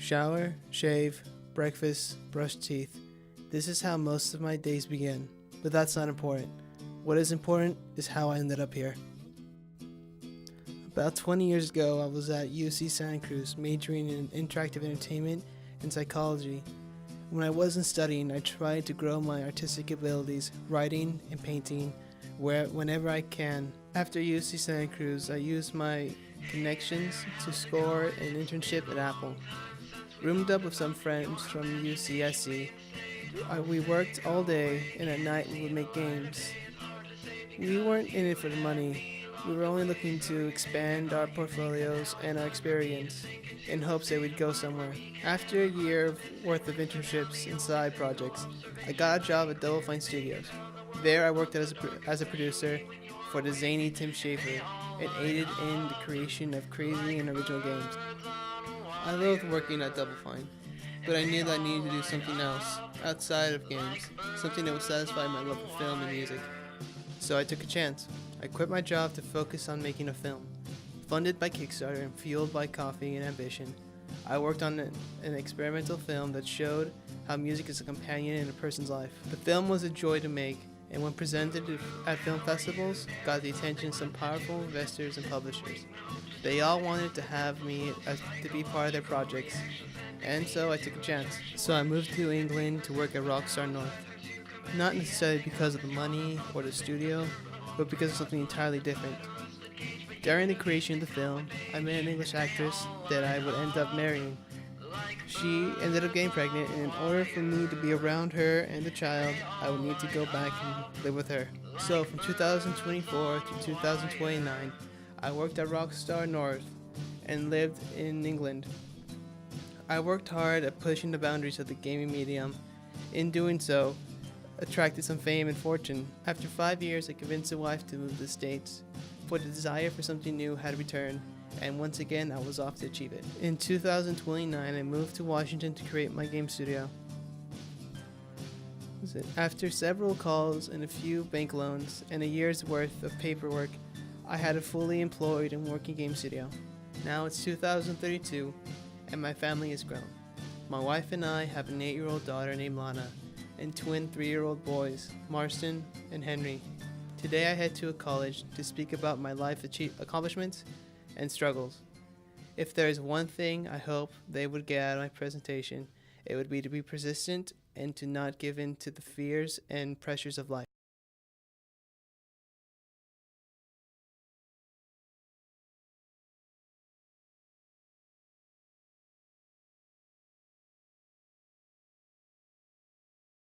Shower, shave, breakfast, brush teeth. This is how most of my days begin. But that's not important. What is important is how I ended up here. About 20 years ago, I was at UC Santa Cruz, majoring in interactive entertainment and psychology. When I wasn't studying, I tried to grow my artistic abilities, writing and painting, whenever I can. After UC Santa Cruz, I used my connections to score an internship at Apple. Roomed up with some friends from UCSC, we worked all day, and at night we would make games. We weren't in it for the money. We were only looking to expand our portfolios and our experience in hopes that we'd go somewhere. After a year worth of internships and side projects, I got a job at Double Fine Studios. There I worked as a producer for the zany Tim Schafer and aided in the creation of crazy and original games. I loved working at Double Fine, but I knew that I needed to do something else outside of games, something that would satisfy my love of film and music. So I took a chance. I quit my job to focus on making a film. Funded by Kickstarter and fueled by coffee and ambition, I worked on an experimental film that showed how music is a companion in a person's life. The film was a joy to make, and when presented at film festivals, got the attention of some powerful investors and publishers. They all wanted to have me to be part of their projects, and so I took a chance. So I moved to England to work at Rockstar North. Not necessarily because of the money or the studio, but because of something entirely different. During the creation of the film, I met an English actress that I would end up marrying. She ended up getting pregnant, and in order for me to be around her and the child, I would need to go back and live with her. So from 2024 to 2029, I worked at Rockstar North and lived in England. I worked hard at pushing the boundaries of the gaming medium. In doing so, attracted some fame and fortune. After 5 years, I convinced the wife to move to the States, for the desire for something new had returned, and once again I was off to achieve it. In 2029, I moved to Washington to create my game studio. After several calls and a few bank loans and a year's worth of paperwork, I had a fully employed and working game studio. Now it's 2032, and my family has grown. My wife and I have an 8-year-old daughter named Lana, and twin 3-year-old boys, Marston and Henry. Today I head to a college to speak about my life accomplishments and struggles. If there is one thing I hope they would get out of my presentation, it would be to be persistent and to not give in to the fears and pressures of life.